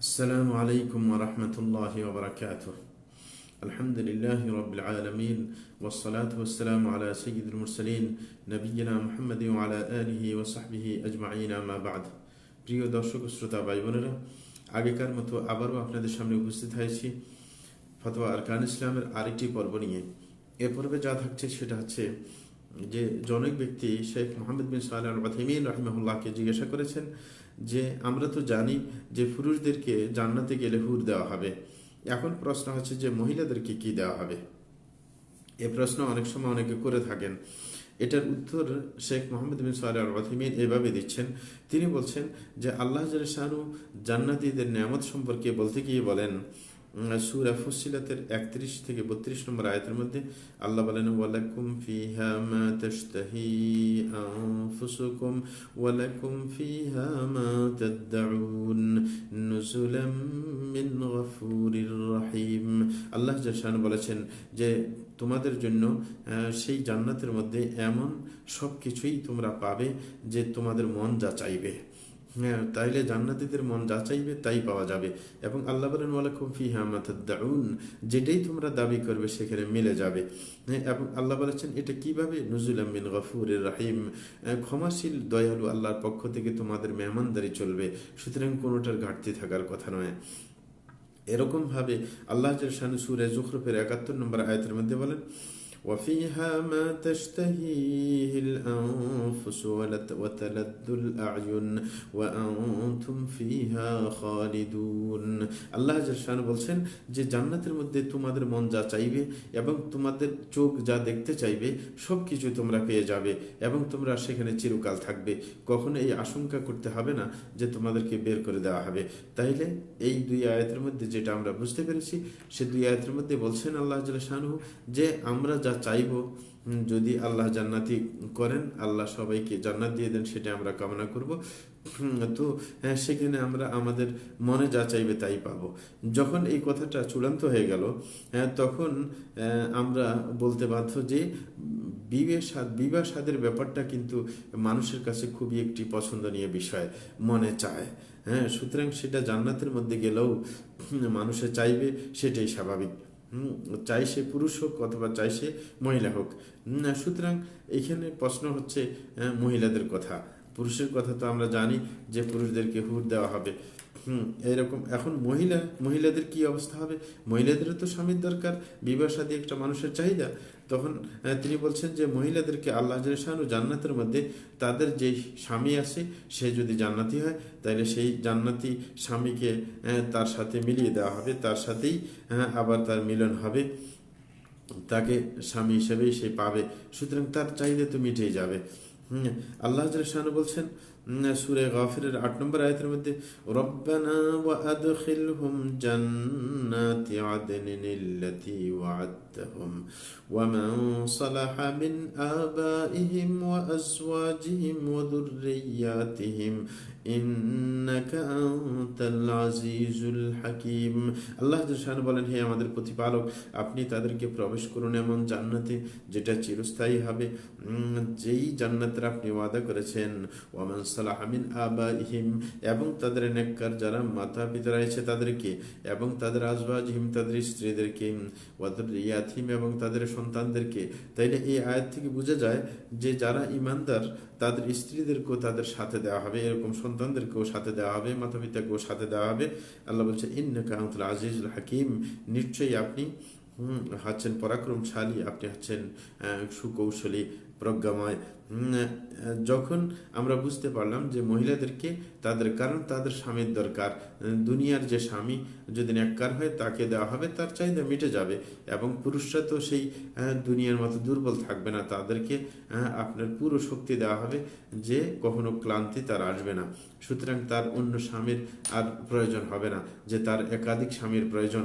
السلام عليكم ورحمة الله وبركاته. الحمد لله رب العالمين والصلاة والسلام على سيد المرسلين نبينا محمد وعلى آله وصحبه أجمعين أما بعد. প্রিয় দর্শক শ্রোতা ভাই বোনেরা, আগেকার মতো আবারও আপনাদের সামনে উপস্থিত হয়েছি ফতোয়া আরকান ইসলামের আরেকটি পর্ব নিয়ে। এ পর্বে যা থাকছে সেটা হচ্ছে যে জনক ব্যক্তি শেখ মোহাম্মদ বিন সালেহ আল উসাইমিন রাহিমাহুল্লাহকে জিজ্ঞাসা করেছেন যে আমরা তো জানি যে পুরুষদেরকে জান্নাতে গেলে হুর দেওয়া হবে, এখন প্রশ্ন হচ্ছে যে মহিলাদেরকে কি দেওয়া হবে। এ প্রশ্ন অনেক সময় অনেকে করে থাকেন। এটার উত্তর শেখ মোহাম্মদ বিন সালেহ আল উসাইমিন এভাবে দিচ্ছেন। তিনি বলছেন যে আল্লাহ জাল্লাহু শানহু জান্নাতীদের নিয়ামত সম্পর্কে বলতে গিয়ে বলেন, সূরা ফুসসিলাতের 31 থেকে 32 নম্বর আয়াতের মধ্যে আল্লাহ বলেন, ওয়ালাকুম ফিহা মা তাশতাহি আনফুসুকুম ওয়ালাকুম ফিহা মা তাদউন নুজুলাম মিন গফুরির রহিম। আল্লাহ জাল্লাহু বলেছেন যে তোমাদের জন্য সেই জান্নাতের মধ্যে এমন সব কিছুই তোমরা পাবে যে তোমাদের মন যা চাইবে। হ্যাঁ, তাইলে জান্নাতীদের মন যা চাইবে তাই পাওয়া যাবে। এবং আল্লাহ বলেন ওয়ালাকুম ফিহা মা তাদউন, যেটাই তোমরা দাবি করবে সেখানে মিলে যাবে। এবং আল্লাহ বলেছেন এটা কিভাবে, নুজুলাম মিন গফুরির রহিম, ক্ষমাশীল দয়ালু আল্লাহর পক্ষ থেকে তোমাদের মেহমানদারি চলবে, সুতরাং কোনোটার ঘাটতি থাকার কথা নয়। এরকম ভাবে আল্লাহ জাল্লাহু শানহু সূরা যুখরুফের 71 নম্বর আয়াতের মধ্যে বলেন, وفيها ما تشتهيه الأنفس وتلذ الأعين وأنتم فيها خالدون। আল্লাহ জাল্লাহু বলছেন যে জান্নাতের মধ্যে তোমাদের মন যা চাইবে এবং তোমাদের চোখ যা দেখতে চাইবে সব কিছু তোমরা পেয়ে যাবে এবং তোমরা সেখানে চিরকাল থাকবে। কখনো এই আশঙ্কা করতে হবে না যে তোমাদেরকে বের করে দেওয়া হবে। তাইলে এই দুই আয়াতের মধ্যে যেটা আমরা বুঝতে পেরেছি, সে দুই আয়াতের মধ্যে বলছেন আল্লাহ জাল্লাহু যে আমরা যা চাইব, যদি আল্লাহ জান্নাতি করেন, আল্লাহ সবাইকে জান্নাত দিয়ে দেন, সেটা আমরা কামনা করব। তো সেখানে আমরা আমাদের মনে যা চাইবে তাই পাবো। যখন এই কথাটা চূড়ান্ত হয়ে গেল, তখন আমরা বলতে বাধ্য যে বিবাহ সাদের ব্যাপারটা কিন্তু মানুষের কাছে খুবই একটি পছন্দনীয় বিষয়, মনে চায়। হ্যাঁ, সুতরাং সেটা জান্নাতের মধ্যে গেলেও মানুষে চাইবে, সেটাই স্বাভাবিক। চাই সে পুরুষ হোক অথবা চাই সে মহিলা হোক। সুতরাং এখানে প্রশ্ন হচ্ছে মহিলাদের কথা। পুরুষের কথা তো আমরা জানি যে পুরুষদেরকে হুর দেওয়া হবে। এরকম এখন মহিলাদের কি অবস্থা হবে? মহিলাদেরও তো স্বামীর দরকার, বিবাহ সাদী একটা মানুষের চাহিদা। তখন তিনি বলছেন যে মহিলাদেরকে আল্লাহ জাল্লাহু জান্নাতের মধ্যে তাদের যে স্বামী আছে সে যদি জান্নাতি হয়, তাহলে সেই জান্নাতি স্বামীকে তার সাথে মিলিয়ে দেওয়া হবে, তার সাথেই আবার তার মিলন হবে, তাকে স্বামী হিসেবেই সে পাবে। সুতরাং তার চাহিদা তো মিটেই যাবে। আল্লাহ জাল্লাহু বলছেন সূরা গাফিরের 8 নম্বর আয়াতের মধ্যে, রব্বানা ওয়া আদখিলহুম জান্নাতি আদনিল্লাতী ওয়া'আদতাহুম ওয়া মান সালাহা মিন আবাইহিম ওয়া আজওয়াজিহিম ওয়া যুররিয়াতিহিম ইন্নাকা আনতাল আজিজুল হাকীম। আল্লাহ জাল্লাহু বলেন, হে আমাদের প্রতিপালক, আপনি তাদেরকে প্রবেশ করুন এমন জান্নাতে যেটা চিরস্থায়ী হবে, যেই জান্নাতের আপনি ওয়াদা করেছেন। ওয়া মান সালাহা মিন আবাইহিম, এবং তাদের নেককার যারা মাতা পিতা রয়েছে তাদেরকে, এবং তাদের আজওয়াজিহিম তাদের স্ত্রীদেরকে, ওয়া যুররিয়াতিহিম এবং তাদের সন্তানদেরকে। তাইলে এই আয়াত থেকে বোঝা যায় যে যারা ঈমানদার তাদের স্ত্রীদেরকেও তাদের সাথে দেওয়া হবে, এরকম সন্তানদেরকেও সাথে দেওয়া হবে, মাতা পিতাকেও সাথে দেওয়া হবে। আল্লাহ বলছে ইন্নাকা আনতাল আজিজুল হাকীম, নিশ্চয়ই আপনি হচ্ছেন পরাক্রমশালী, আপনি হচ্ছেন সুকৌশলী, প্রজ্ঞাময়। যখন আমরা বুঝতে পারলাম যে মহিলাদেরকে কারণ তাদের স্বামীর দরকার, দুনিয়ার যে স্বামী যদি নেককার হয় তাকে দেওয়া হবে, তার চাহিদা মিটে যাবে। এবং পুরুষরা তো সেই দুনিয়ার মতো দুর্বল থাকবে না, তাদেরকে আপনার পুরো শক্তি দেওয়া হবে যে কখনো ক্লান্তি তার আসবে না। সুতরাং তার অন্য স্বামীর আর প্রয়োজন হবে না, যে তার একাধিক স্বামীর প্রয়োজন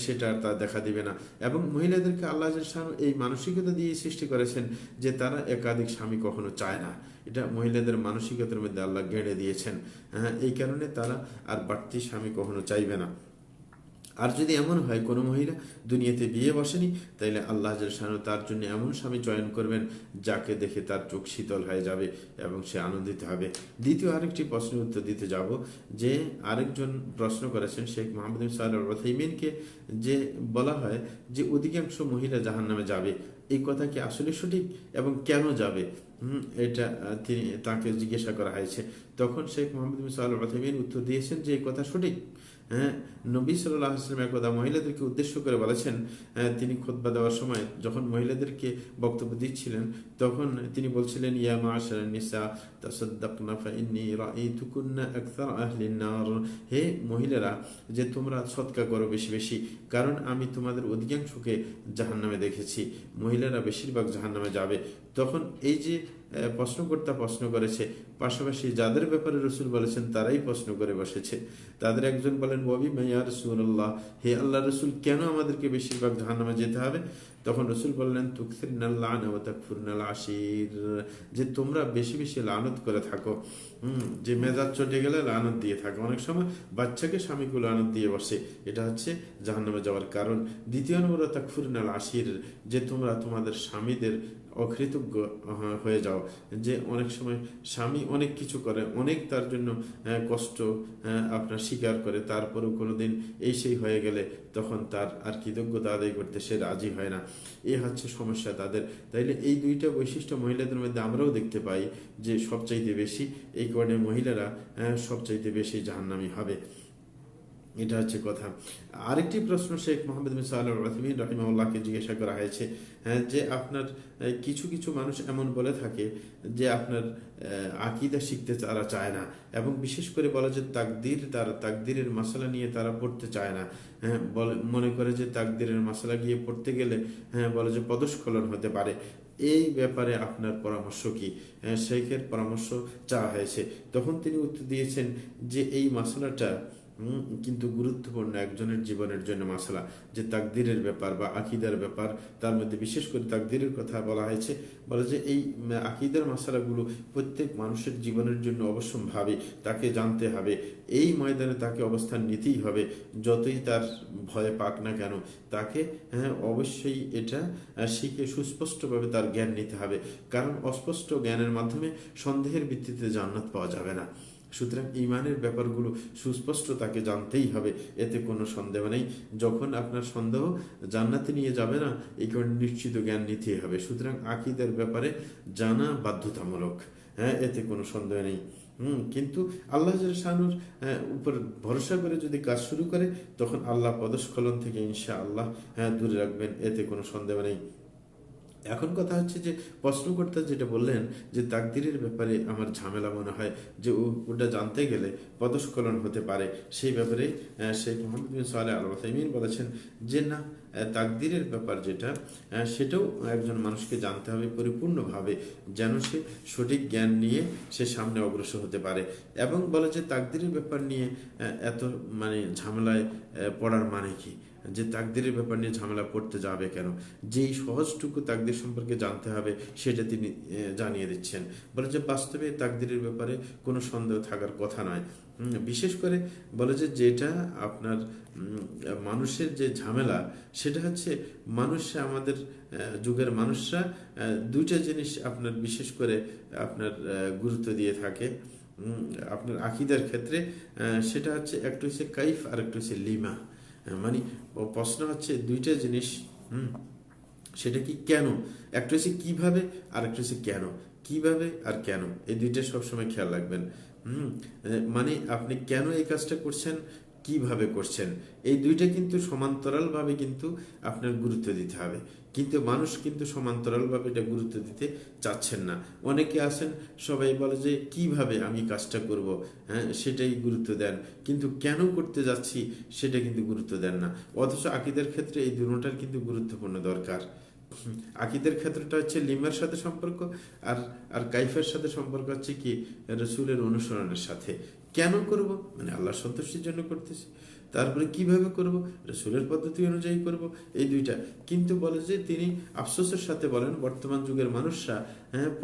সেটা আর তার দেখা দিবে না। এবং মহিলাদেরকে আল্লাহ জাল্লাহু এই মানসিকতা দিয়ে সৃষ্টি করেছেন যে তারা একাধিক স্বামী কখনো চায় না। এটা মহিলাদের মানসিকতার মধ্যে আল্লাহ গেড়ে দিয়েছেন। এই কারণে তারা আর বাড়তি স্বামী কখনো চাইবে না। আর যদি এমন হয় কোনো মহিলা দুনিয়াতে বিয়ে বসেনি, তাইলে আল্লাহ জাল্লাহু তার জন্য এমন স্বামী চয়ন করবেন যাকে দেখে তার চোখ শীতল হয়ে যাবে এবং সে আনন্দিত হবে। দ্বিতীয় আরেকটি প্রশ্নের উত্তর দিতে যাব, যে আরেকজন প্রশ্ন করেছেন শেখ মোহাম্মদ বিন সালেহ আল উসাইমিনকে, যে বলা হয় যে অধিকাংশ মহিলা জাহান্নামে যাবে, এই কথা কি আসলে সঠিক এবং কেন যাবে? এটা তিনি তাকে জিজ্ঞাসা করা হয়েছে। তখন শেখ মোহাম্মদ বিন সালেহ আল উসাইমিন উত্তর দিয়েছেন যে এই কথা সঠিক। হ্যাঁ, নবী সাল্লাল্লাহু আলাইহি ওয়াসাল্লাম একদা মহিলাদেরকে উদ্দেশ্য করে বলেছেন, তিনি খুতবা দেওয়ার সময় যখন মহিলাদেরকে বক্তব্য দিচ্ছিলেন, তখন তিনি বলছিলেন, ইয়া মা'শারান নিসা তাসাদ্দাকনা ফাইন্নী রাআইতুকুন্না আকসার আহলিন নার, হে মহিলারা, যে তোমরা সদকা করো বেশি বেশি, কারণ আমি তোমাদের অধিকাংশকে জাহান্নামে দেখেছি, মহিলারা বেশিরভাগ জাহান্নামে যাবে। তখন এই যে প্রশ্নকর্তা প্রশ্ন করেছে, পাশাপাশি যাদের ব্যাপারে রসুল বলেছেন তারাই প্রশ্ন করে বসেছে। তাদের একজন বলেন, ওয়াবি মাইয়া রাসূলুল্লাহ, হে আল্লাহ রসুল, কেন আমাদেরকে বেশিরভাগ জাহান্নামে যেতে হবে? তখন রসুল বললেন, তুকসিরনাল লা'না ওয়া তাকফুরনাল আশির, যে তোমরা বেশি বেশি লানত করে থাকো, যে মেজাজ চটে গেলে লানত দিয়ে থাকো, অনেক সময় বাচ্চাকে স্বামীকে লানত দিয়ে বসে, এটা হচ্ছে জাহান্নামে যাওয়ার কারণ। দ্বিতীয় নম্বর তাকফুরনাল আশির, যে তোমরা তোমাদের স্বামীদের অকৃতজ্ঞ হয়ে যাও, যে অনেক সময় স্বামী অনেক কিছু করে, অনেক তার জন্য কষ্ট আপনার স্বীকার করে, তারপরেও কোনোদিন এই সেই হয়ে গেলে তখন তার আর কৃতজ্ঞতা আদায় করতে সে রাজি হয় না। এই হচ্ছে সমস্যা তাদের। তাইলে এই দুইটা বৈশিষ্ট্য মহিলাদের মধ্যে আমরাও দেখতে পাই যে সবচাইতে বেশি, এই কারণে মহিলারা সবচাইতে বেশি জাহান্নামী হবে। এটা হচ্ছে কথা। আরেকটি প্রশ্ন শেখ মোহাম্মদ বিন সালেহ আল উসাইমিন রাহিমাহুল্লাহকে জিজ্ঞাসা করা হয়েছে, যে আপনার কিছু কিছু মানুষ এমন বলে থাকে যে আপনার আকীদা শিখতে তারা চায় না, এবং বিশেষ করে বলে যে তাকদীরের মাসালা নিয়ে তারা পড়তে চায় না। মনে করে যে তাকদীরের মাসালা গিয়ে পড়তে গেলে বলে যে পদস্খলন হতে পারে। এই ব্যাপারে আপনার পরামর্শ কি? শেখের পরামর্শ চাওয়া হয়েছে। তখন তিনি উত্তর দিয়েছেন যে এই মাসালাটা কিন্তু গুরুত্বপূর্ণ একজনের জীবনের জন্য মাসালা, যে তাকদীরের ব্যাপার বা আকীদার ব্যাপার, তার মধ্যে বিশেষ করে তাকদীরের কথা বলা হয়েছে। বলে যে এই আকীদার মাসালাগুলো প্রত্যেক মানুষের জীবনের জন্য অবশ্যম্ভাবী, তাকে জানতে হবে, এই ময়দানে তাকে অবস্থান নিতেই হবে, যতই তার ভয় পাক না কেন, তাকে অবশ্যই এটা শিখে সুস্পষ্টভাবে তার জ্ঞান নিতে হবে, কারণ অস্পষ্ট জ্ঞানের মাধ্যমে সন্দেহের ভিত্তিতে জান্নাত পাওয়া যাবে না। সুতরাং ইমানের ব্যাপারগুলো সুস্পষ্ট তাকে জানতেই হবে, এতে কোনো সন্দেহ নেই। যখন আপনার সন্দেহ জান্নাতে নিয়ে যাবে না, এই কারণে নিশ্চিত জ্ঞান নিতেই হবে। সুতরাং আকীদার ব্যাপারে জানা বাধ্যতামূলক, এতে কোনো সন্দেহ নেই। কিন্তু আল্লাহ শানুর উপর ভরসা করে যদি কাজ শুরু করে, তখন আল্লাহ পদস্খলন থেকে ইনশাআল্লাহ দূরে রাখবেন, এতে কোনো সন্দেহ নেই। এখন কথা হচ্ছে যে প্রশ্নকর্তা যেটা বললেন যে তাকদীরের ব্যাপারে আমার ঝামেলা মনে হয়, যে ওটা জানতে গেলে পদস্খলন হতে পারে, সেই ব্যাপারে শেখ মোহাম্মদ বিন সালেহ আল উসাইমিন বলেছেন যে না, তাকদীরের ব্যাপার যেটা, সেটাও একজন মানুষকে জানতে হবে পরিপূর্ণভাবে, যেন সে সঠিক জ্ঞান নিয়ে সে সামনে অগ্রসর হতে পারে। এবং বলে যে তাকদীরের ব্যাপার নিয়ে এত ঝামেলায় পড়ার মানে কি, যে তাকদীরের ব্যাপার নিয়ে ঝামেলা পড়তে যাবে কেন, যেই সহজটুকু তাকদীর সম্পর্কে জানতে হবে সেটা তিনি জানিয়ে দিচ্ছেন। বলে যে বাস্তবে তাকদীরের ব্যাপারে কোনো সন্দেহ থাকার কথা নয়। বিশেষ করে বলে যে যেটা আপনার মানুষের যে ঝামেলা, সেটা হচ্ছে আমাদের যুগের মানুষরা দুইটা জিনিস আপনার বিশেষ করে আপনার গুরুত্ব দিয়ে থাকে আপনার আকীদার ক্ষেত্রে। সেটা হচ্ছে একটু হচ্ছে কাইফ আর একটু হচ্ছে লিমা। প্রশ্ন হচ্ছে দুইটা জিনিস, সেটা কি কেন, একটা হচ্ছে কিভাবে আর একটা হচ্ছে কেন। কিভাবে আর কেন, এই দুইটা সবসময় খেয়াল রাখবেন। আপনি কেন এই কাজটা করছেন, কিভাবে করছেন, এই দুইটা কিন্তু সমান্তরালভাবে কিন্তু আপনার গুরুত্ব দিতে হবে। কিন্তু মানুষ কিন্তু সমান্তরালভাবে এটা গুরুত্ব দিতে চাচ্ছেন না। অনেকে আছেন সবাই বলে যে কিভাবে আমি কাজটা করব, সেটাই গুরুত্ব দেন, কিন্তু কেন করতে যাচ্ছি সেটা কিন্তু গুরুত্ব দেন না। অথচ আকীদার ক্ষেত্রে এই দুটোটার কিন্তু গুরুত্বপূর্ণ দরকার। আকীদার ক্ষেত্রটা হচ্ছে লিমার সাথে সম্পর্ক, আর কাইফের সাথে সম্পর্ক হচ্ছে কি রাসূলের অনুসরণের সাথে। কেন করব, মানে আল্লাহর সন্তুষ্টির জন্য করতেছি। তারপরে কিভাবে করব, রাসূলের পদ্ধতি অনুযায়ী করব, এই দুইটা। কিন্তু বলে যে তিনি আফসোসের সাথে বলেন বর্তমান যুগের মানুষরা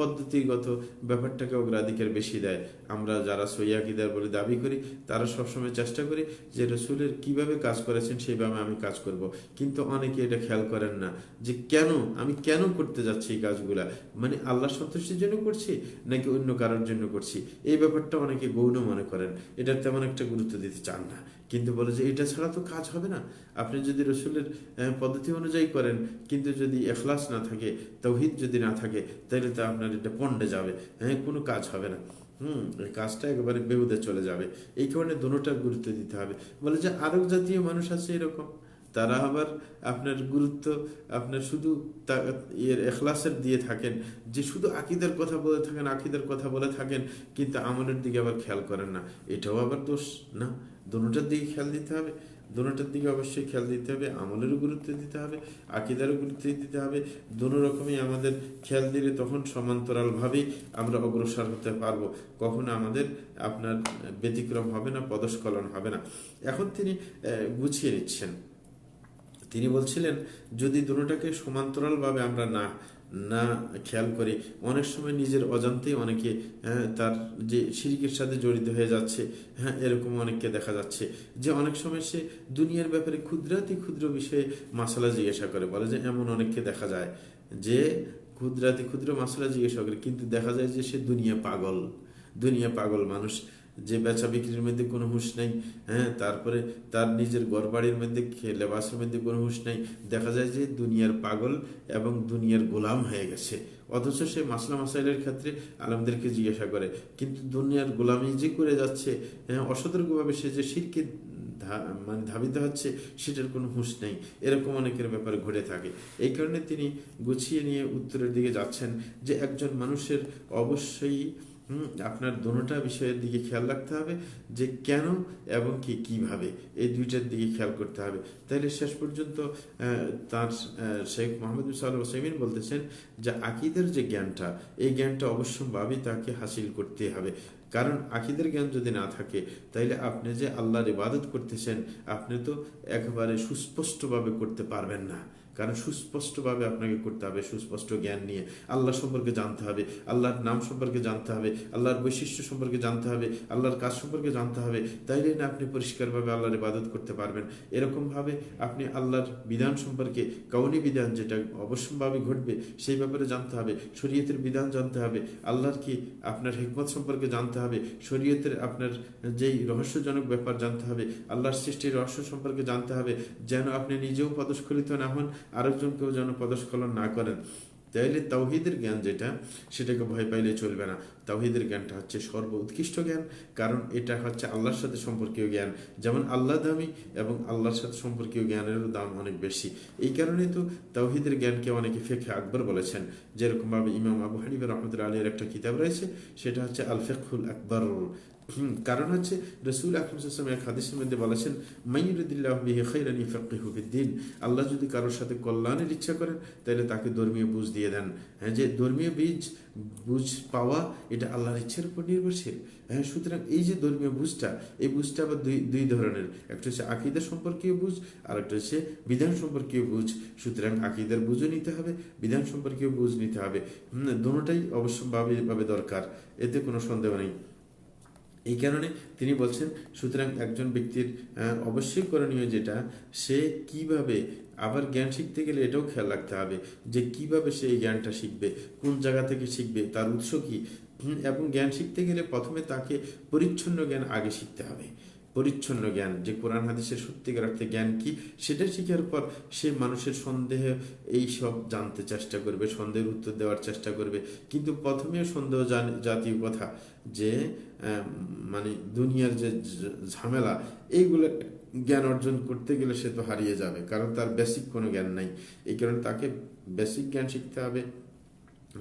পদ্ধতিগত ব্যাপারটাকে অগ্রাধিকার বেশি দেয়। আমরা যারা সহিহ আকীদার বলে দাবি করি তারা সবসময় চেষ্টা করি যে রাসূলের কিভাবে কাজ করেছেন সেইভাবে আমি কাজ করব। কিন্তু অনেকে এটা খেয়াল করেন না যে আমি কেন করতে যাচ্ছি এই কাজগুলা, মানে আল্লাহর সন্তুষ্টির জন্য করছি নাকি অন্য কারোর জন্য করছি, এই ব্যাপারটা অনেকে গৌণ মনে করেন, এটা তেমন একটা গুরুত্ব দিতে চান না। কিন্তু বলে যে এটা ছাড়া তো কাজ হবে না। আপনি যদি রসুলের পদ্ধতি অনুযায়ী করেন কিন্তু যদি এখলাস না থাকে, তাওহীদ যদি না থাকে, তাহলে তো আপনার এটা পণ্ডে যাবে, কোনো কাজ হবে না। এই কাজটা একেবারে বেহুদে চলে যাবে। এই কারণে দুটোটার গুরুত্ব দিতে হবে। বলে যে আরব জাতীয় মানুষ আছে এরকম, তারা আবার আপনার গুরুত্ব আপনার শুধু এর এখলাসের দিয়ে থাকেন, যে শুধু আকীদার কথা বলে থাকেন, আকীদার কথা বলে থাকেন, কিন্তু আমলের দিকে আবার খেয়াল করেন না। এটাও আবার দোষ না, দুটোটার দিকে খেয়াল দিতে হবে। দুটোটার দিকে অবশ্যই খেয়াল দিতে হবে, আমলেরও গুরুত্ব দিতে হবে, আকীদারও গুরুত্ব দিতে হবে। দুটো রকমই আমাদের খেয়াল দিলে তখন সমান্তরালভাবেই আমরা অগ্রসর হতে পারবো, কখনো আমাদের আপনার ব্যতিক্রম হবে না, পদস্খলন হবে না। এখন তিনি গুছিয়ে নিচ্ছেন। তিনি বলছিলেন যদি দুটোটাকে সমান্তরালভাবে আমরা না না খেয়াল করি, অনেক সময় নিজের অজান্তেই অনেকে তার যে শিরকের সাথে জড়িত হয়ে যাচ্ছে। এরকম অনেককে দেখা যাচ্ছে যে অনেক সময় সে দুনিয়ার ব্যাপারে ক্ষুদ্রাতি ক্ষুদ্র বিষয়ে মাসালা জিজ্ঞাসা করে। বলে যে এমন অনেককে দেখা যায় যে ক্ষুদ্রাতি ক্ষুদ্র মাসালা জিজ্ঞাসা করে, কিন্তু দেখা যায় যে সে দুনিয়া পাগল মানুষ, যে বেচা বিক্রির মধ্যে কোনো হুঁশ নাই। তারপরে তার নিজের ঘরবাড়ির মধ্যে লেবাসের মধ্যে কোনো হুঁশ নাই। দেখা যায় যে দুনিয়ার পাগল এবং দুনিয়ার গোলাম হয়ে গেছে, অথচ সে মাসলা মাসাইলের ক্ষেত্রে আলেমদেরকে জিজ্ঞাসা করে, কিন্তু দুনিয়ার গোলামি যে করে যাচ্ছে, অসতর্কভাবে সে যে শিরকে মানে ধাবিত হচ্ছে, সেটার কোনো হুঁশ নেই। এরকম অনেকের ব্যাপারে ঘটে থাকে। এই কারণে তিনি গুছিয়ে নিয়ে উত্তরের দিকে যাচ্ছেন যে একজন মানুষের অবশ্যই আপনার দোনোটা বিষয়ের দিকে খেয়াল রাখতে হবে, যে কেন এবং কিভাবে, এই দুইটার দিকে খেয়াল করতে হবে। তাইলে শেষ পর্যন্ত তার শেখ মোহাম্মদ বিন সালেহ আল উসাইমিন বলতেছেন যে আকীদার যে জ্ঞানটা, এই জ্ঞানটা অবশ্যভাবেই তাকে হাসিল করতে হবে। কারণ আকীদার জ্ঞান যদি না থাকে, তাইলে আপনি যে আল্লাহর ইবাদত করতেছেন আপনি তো একেবারে সুস্পষ্টভাবে করতে পারবেন না। কারণ সুস্পষ্টভাবে আপনাকে করতে হবে, সুস্পষ্ট জ্ঞান নিয়ে আল্লাহ সম্পর্কে জানতে হবে, আল্লাহর নাম সম্পর্কে জানতে হবে, আল্লাহর বৈশিষ্ট্য সম্পর্কে জানতে হবে, আল্লাহর কাজ সম্পর্কে জানতে হবে। তাইলে না আপনি পরিষ্কারভাবে আল্লাহর ইবাদত করতে পারবেন। এরকমভাবে আপনি আল্লাহর বিধান সম্পর্কে, কাউনি বিধান যেটা অবশ্যভাবে ঘটবে সেই ব্যাপারে জানতে হবে, শরীয়তের বিধান জানতে হবে, আল্লাহর কি আপনার হিকমত সম্পর্কে জানতে হবে, শরীয়তের আপনার যেই রহস্যজনক ব্যাপার জানতে হবে, আল্লাহর সৃষ্টির রহস্য সম্পর্কে জানতে হবে, যেন আপনি নিজেও পদস্খলিত না হন, আরেকজনকেও যেন পদস্খলন না করেন। তাইলে তাওহীদের জ্ঞান যেটা, সেটাকে ভয় পাইলে চলবে না। তাওহীদের জ্ঞানটা হচ্ছে সর্ব উৎকৃষ্ট জ্ঞান, কারণ এটা হচ্ছে আল্লাহর সাথে সম্পর্কীয় জ্ঞান। যেমন আল্লাহ দামি এবং আল্লাহর সাথে সম্পর্কীয় জ্ঞানেরও দাম অনেক বেশি। এই কারণে তো তাওহীদের জ্ঞানকে অনেকে ফিকহে আকবর বলেছেন। যেরকমভাবে ইমাম আবু হানিফা রাহমাতুল্লাহি আলাইহির একটা কিতাব রয়েছে, সেটা হচ্ছে আল ফিকহুল আকবর। কারণ হচ্ছে রাসূল আকরাম সাল্লাল্লাহু আলাইহি ওয়াসাল্লাম এক হাদিসের মধ্যে বলেছেন, মাইয়ুরিদিল্লাহু বিহি খাইরান ইফাক্কিহু ফিদ্দীন। আল্লাহ যদি কারোর সাথে কল্যাণের ইচ্ছা করেন, তাহলে তাকে ধর্মীয় বুঝ দিয়ে দেন। যে ধর্মীয় বুঝ পাওয়া, এটা আল্লাহর ইচ্ছার উপর নির্ভরশীল। সুতরাং এই যে ধর্মীয় বুঝটা, এই বুঝটা আবার দুই ধরনের। একটা হচ্ছে আকীদা সম্পর্কীয় বুঝ, আর একটা হচ্ছে বিধান সম্পর্কীয় বুঝ। সুতরাং আকীদার বুঝও নিতে হবে, বিধান সম্পর্কীয় বুঝ নিতে হবে। দুটোটাই অবশ্যভাবে দরকার, এতে কোনো সন্দেহ নেই। এই কারণে তিনি বলছেন, সুতরাং একজন ব্যক্তির অবশ্যই করণীয় যেটা, সে কিভাবে, আবার জ্ঞান শিখতে গেলে এটাও খেয়াল রাখতে হবে যে কিভাবে সে এই জ্ঞানটা শিখবে, কোন জায়গা থেকে শিখবে, তার উৎস কি। এবং জ্ঞান শিখতে গেলে প্রথমে তাকে পরিচ্ছন্ন জ্ঞান আগে শিখতে হবে। পরিচ্ছন্ন জ্ঞান, যে কোরআন হাদিসের সত্যিকার অর্থে জ্ঞান কি, সেটা শিখার পর সে মানুষের সন্দেহ এই সব জানতে চেষ্টা করবে, সন্দেহের উত্তর দেওয়ার চেষ্টা করবে। কিন্তু প্রথমে সন্দেহ জাতীয় কথা, যে মানে দুনিয়ার যে ঝামেলা, এইগুলো জ্ঞান অর্জন করতে গেলে সে তো হারিয়ে যাবে, কারণ তার বেসিক কোনো জ্ঞান নাই। এই কারণে তাকে বেসিক জ্ঞান শিখতে হবে,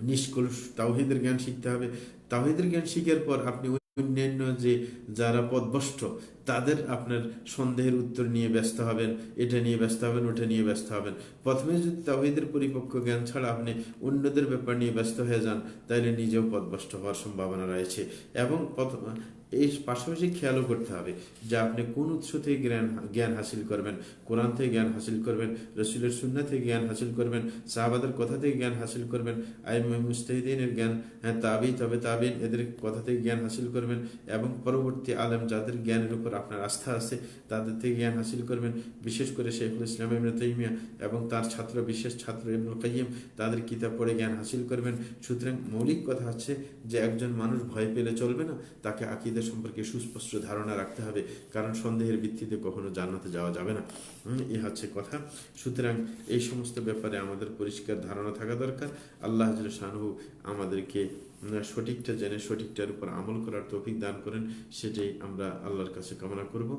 নিষ্কলুষ তাওহীদের জ্ঞান শিখতে হবে। তাওহীদের জ্ঞান শিখার পর আপনি অন্যান্য যে যারা পথভ্রষ্ট, তাদের আপনার সন্দেহের উত্তর নিয়ে ব্যস্ত হবেন, এটা নিয়ে ব্যস্ত হবেন, ওটা নিয়ে ব্যস্ত হবেন। প্রথমে যদি তাওহীদের পরিপক্ক জ্ঞান ছাড়া আপনি অন্যদের ব্যাপার নিয়ে ব্যস্ত হয়ে যান, তাহলে নিজেও পথভ্রষ্ট হওয়ার সম্ভাবনা রয়েছে। এবং এই পাশাপাশি খেয়ালও করতে হবে যে আপনি কোন উৎস থেকে জ্ঞান হাসিল করবেন। কোরআন থেকে জ্ঞান হাসিল করবেন, রসুলের সুন্নাহ থেকে জ্ঞান হাসিল করবেন, সাহাবাদের কথা থেকে জ্ঞান হাসিল করবেন, আইম্মায়ে মুজতাহিদিনের জ্ঞান, তাবি তবে তাবিন এদের কথা থেকে জ্ঞান হাসিল করবেন, এবং পরবর্তী আলেম যাদের জ্ঞানের উপর আপনার আস্থা আছে তাদের থেকে জ্ঞান হাসিল করবেন। বিশেষ করে শাইখুল ইসলাম ইবনে তাইমিয়া এবং তার ছাত্র, বিশেষ ছাত্র ইবনুল কাইয়্যিম, তাদের কিতাব পড়ে জ্ঞান হাসিল করবেন। সুতরাং মৌলিক কথা হচ্ছে যে একজন মানুষ ভয় পেলে চলবে না, তাকে আকীদা সম্পর্কে সুস্পষ্ট ধারণা রাখতে হবে, কারণ সন্দেহের ভিত্তিতে কখনো জান্নাতে যাওয়া যাবে না। এই হচ্ছে কথা। সুতরাং এই সমস্ত ব্যাপারে আমাদের পরিষ্কার ধারণা থাকা দরকার। আল্লাহ শানহু আমাদেরকে সঠিকটা জেনে সঠিকটার উপর আমল করার তৌফিক দান করেন, সেটাই আমরা আল্লাহর কাছে কামনা করব।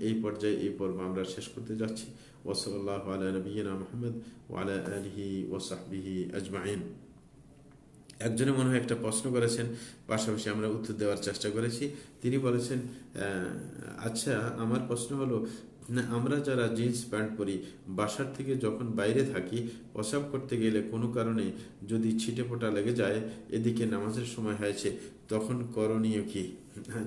এই পর্যায়ে এই পর্ব আমরা শেষ করতে যাচ্ছি। ওয়াসাল্লাল্লাহু আলা নবিয়িনা মুহাম্মদ ওয়া আলা আলিহি ওয়া সাহবিহি আজমাইন। একজনে মনে হয় একটা প্রশ্ন করেছেন, পাশাপাশি আমরা উত্তর দেওয়ার চেষ্টা করেছি। তিনি বলেছেন, আচ্ছা আমার প্রশ্ন হলো, আমরা যারা জিন্স প্যান্ট পরি, বাসার থেকে যখন বাইরে থাকি, প্রসাব করতে গেলে কোনো কারণে যদি ছিটে ফোঁটা লেগে যায়, এদিকে নামাজের সময় হয়েছে, তখন করণীয় কি?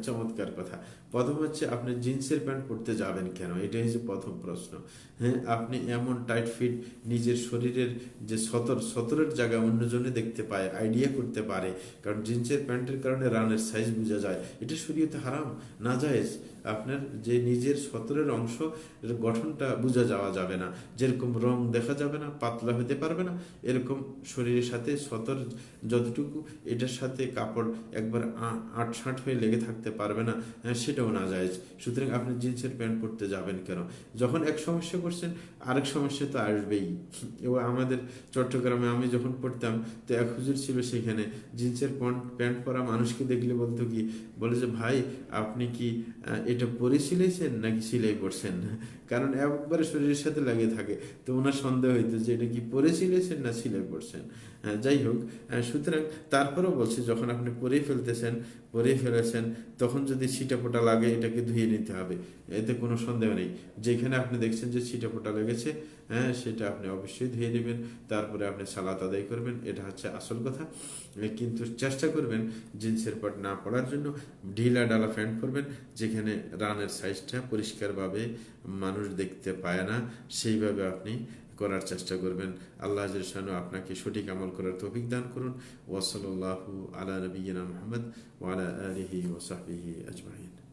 চমৎকার কথা। প্রথম হচ্ছে, আপনি জিন্সের প্যান্ট পরতে যাবেন কেন, এটাই হচ্ছে প্রথম প্রশ্ন। হ্যাঁ, আপনি এমন টাইট ফিট নিজের শরীরের যে সতরের জায়গা অন্যজনে দেখতে পায়, আইডিয়া করতে পারে, কারণ জিন্সের প্যান্টের কারণে রানের সাইজ বোঝা যায়, এটা শরীয়তে হারাম, নাজায়েজ। আপনার যে নিজের সতরের অংশ গঠনটা বোঝা যাওয়া যাবে না, যেরকম রং দেখা যাবে না, পাতলা হতে পারবে না, এরকম শরীরের সাথে সতর যতটুকু, এটার সাথে কাপড় একবার আটসাঁট হয়ে লেগে থাকতে পারবে না, সেটাও না যায়। সুতরাং আপনি জিন্সের প্যান্ট পরতে যাবেন কেন? যখন এক সমস্যা করছেন, আরেক সমস্যা তো আসবেই। এবং আমাদের চট্টগ্রামে আমি যখন পড়তাম, তো এক হুজুর ছিল, সেখানে জিন্সের প্যান্ট পরা মানুষকে দেখলে বলতো কি, বলে যে ভাই আপনি কি এটা পরে সিলাইছেন নাকি সিলাই করছেন? কারণ একবারে শরীরের সাথে লাগিয়ে থাকে, তো ওনার সন্দেহ হইতো যে এটা কি পরে সিলাইছেন না সিলাই করছেন। যাই হোক, সুতরাং তারপরেও বলছি, যখন আপনি পরে ফেলেছেন, তখন যদি ছিটা ফোটা লাগে, এটাকে ধুয়ে নিতে হবে, এতে কোনো সন্দেহ নেই। যেখানে আপনি দেখছেন যে ছিটা ফোটা লেগেছে, সেটা আপনি অবশ্যই ধুয়ে নেবেন, তারপরে আপনি সালাত আদায় করবেন, এটা হচ্ছে আসল কথা। কিন্তু চেষ্টা করবেন জিন্সের প্যান্ট না পরার জন্য, ঢিলা ডালা প্যান্ট পরবেন, যেখানে রানের সাইজটা পরিষ্কারভাবে মানুষ দেখতে পায় না, সেইভাবে আপনি করার চেষ্টা করবেন। আল্লাহ জাল্লাহু আপনাকে সঠিক আমল করার তৌফিক দান করুন। ওয়া সাল্লাল্লাহু আলা নবিয়িনা মুহাম্মদ ওয়া আলা আলিহি ওয়া সাহবিহি আজমাইন।